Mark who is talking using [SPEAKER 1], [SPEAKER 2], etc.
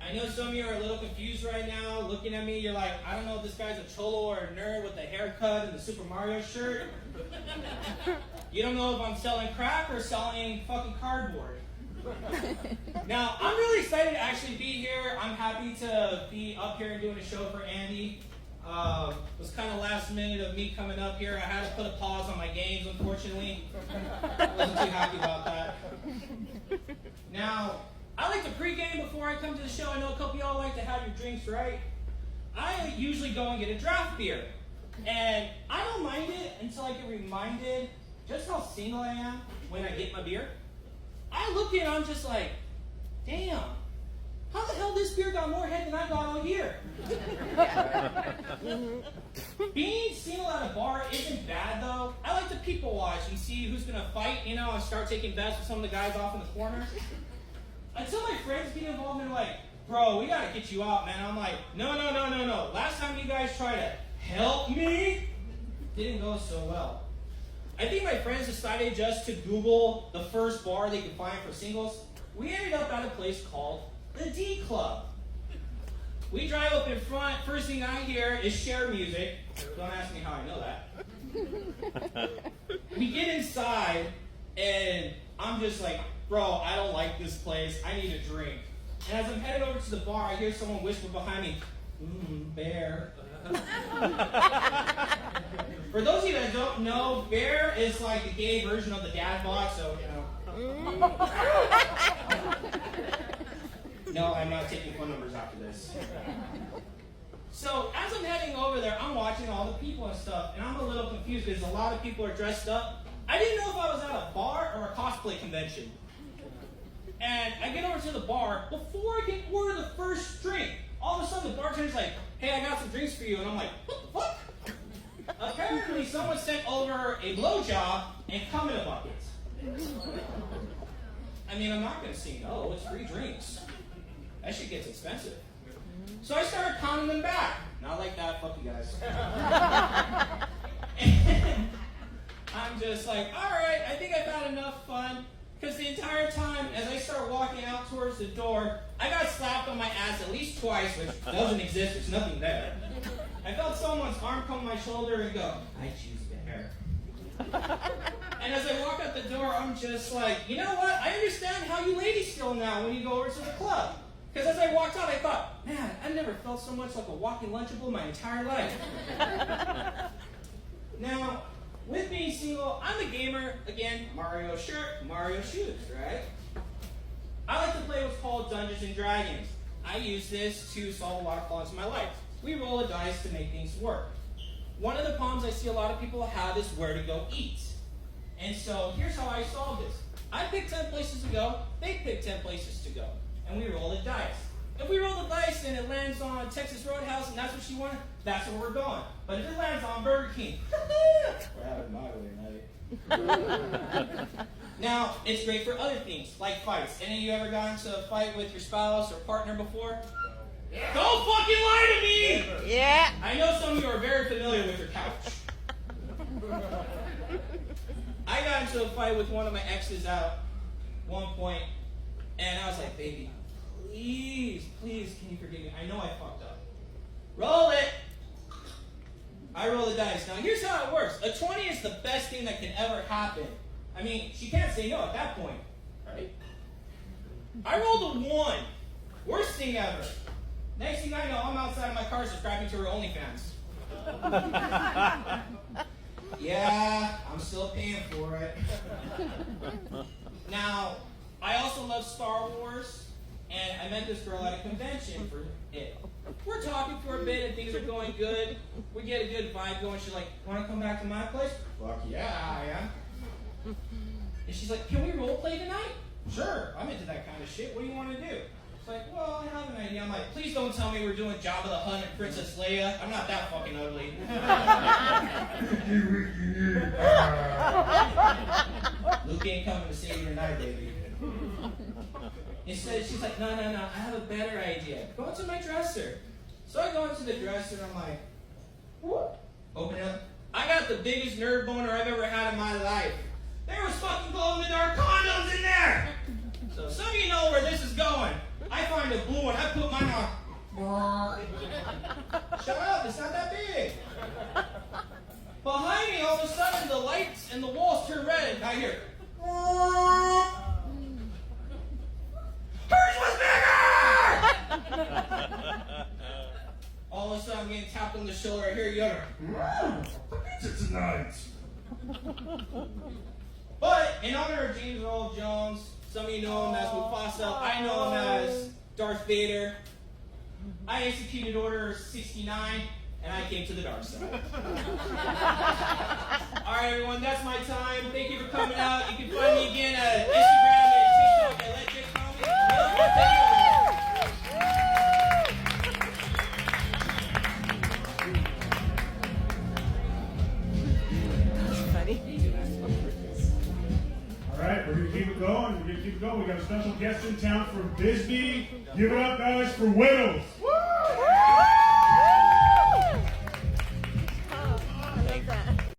[SPEAKER 1] I know some of you are a little confused right now, looking at me. You're like, I don't know if this guy's a cholo or a nerd with a haircut and the Super Mario shirt. You don't know if I'm selling crack or selling fucking cardboard. Now, I'm really excited to actually be here. I'm happy to be up here and doing a show for Andy. It was kind of last minute of me coming up here. I had to put a pause on my games, unfortunately. I wasn't too happy about that. Now, I like to pregame before I come to the show. I know a couple of y'all like to have your drinks, right? I usually go and get a draft beer. And I don't mind it until I get reminded just how single I am when I get my beer. I look at it and I'm just like, damn, how the hell this beer got more head than I got all year? Being single at a bar isn't bad though. I like to people watch and see who's gonna fight, you know, and start taking bets with some of the guys off in the corner. Until my friends get involved and they're like, bro, we gotta get you out, man. I'm like, no. Last time you guys tried to help me, didn't go so well. I think my friends decided just to Google the first bar they could find for singles. We ended up at a place called the D Club. We drive up in front. First thing I hear is Cher music. Don't ask me how I know that. We get inside, and I'm just like, bro, I don't like this place. I need a drink. And as I'm headed over to the bar, I hear someone whisper behind me, bear. For those of you that don't know, bear is like the gay version of the dad bod, so, you know. No, I'm not taking phone numbers after this. So, as I'm heading over there, I'm watching all the people and stuff, and I'm a little confused because a lot of people are dressed up. I didn't know if I was at a bar or a cosplay convention. And I get over to the bar. Before I get order the first drink, all of a sudden the bartender's like, hey, I got some drinks for you. And I'm like, what the fuck? Apparently someone sent over a blowjob and cum in a bucket. I mean, I'm not going to say no. It's free drinks. That shit gets expensive. So I started counting them back. Not like that. Fuck you guys. And I'm just like, all right, I think I've had enough fun. Because the entire time, as I start walking out towards the door, I got slapped on my ass at least twice, which doesn't exist. There's nothing there. I felt someone's arm come on my shoulder and go, I choose bear. And as I walk out the door, I'm just like, you know what? I understand how you ladies feel now when you go over to the club. Because as I walked out, I thought, man, I've never felt so much like a walking Lunchable my entire life. Now, with being single, I'm a gamer. Again, Mario shirt, Mario shoes, right? I like to play what's called Dungeons and Dragons. I use this to solve a lot of problems in my life. We roll a dice to make things work. One of the problems I see a lot of people have is where to go eat. And so here's how I solve this. I pick 10 places to go, they pick 10 places to go, and we roll the dice. If we roll the dice and it lands on Texas Roadhouse and that's what she wanted, that's where we're going. But if it lands on Burger King, we're having my night. Now, it's great for other things, like fights. Any of you ever got into a fight with your spouse or partner before? Yeah. Don't fucking lie to me!
[SPEAKER 2] Yeah.
[SPEAKER 1] I know some of you are very familiar with your couch. I got into a fight with one of my exes at one point, and I was like, baby, please, can you forgive me? I know I fucked up. Roll it! I roll the dice. Now, here's how it works. A 20 is the best thing that can ever happen. I mean, she can't say no at that point, right? I rolled a 1. Worst thing ever. Next thing I know, I'm outside of my car subscribing to her OnlyFans. Yeah, I'm still paying for it. Now, I also love Star Wars, and I met this girl at a convention for it. We're talking for a bit, and things are going good. We get a good vibe going. She's like, want to come back to my place? Fuck yeah, I am. And she's like, can we role play tonight? Sure, I'm into that kind of shit. What do you want to do? It's like, well, I have an idea. I'm like, please don't tell me we're doing Jabba the Hutt and Princess Leia. I'm not that fucking ugly. Luke ain't coming to save you tonight, baby. Instead, she's like, no, I have a better idea. Go into my dresser. So I go into the dresser and I'm like, whoop. Open it up. I got the biggest nerd boner I've ever had in my life. There was fucking glow-in-the-dark condoms in there. So some of you know where this is going. I find a blue one. I put mine on. Shut up, it's not that big. Behind me, all of a sudden, the lights and the walls turn red, and I hear. Hers was bigger! All of a sudden, I'm getting tapped on the shoulder. I hear you utter. Pizza tonight. But in honor of James Earl Jones, some of you know him as Mufasa. I know him as Darth Vader. I executed Order 69, and I came to the dark side. All right, everyone, that's my time. Thank you for coming out. You can find me again at Instagram and TikTok at Let Jake Call Me.
[SPEAKER 2] All right, we're going to keep it going. We got a special guest in town from Bisbee. Give it up, guys, for Widows.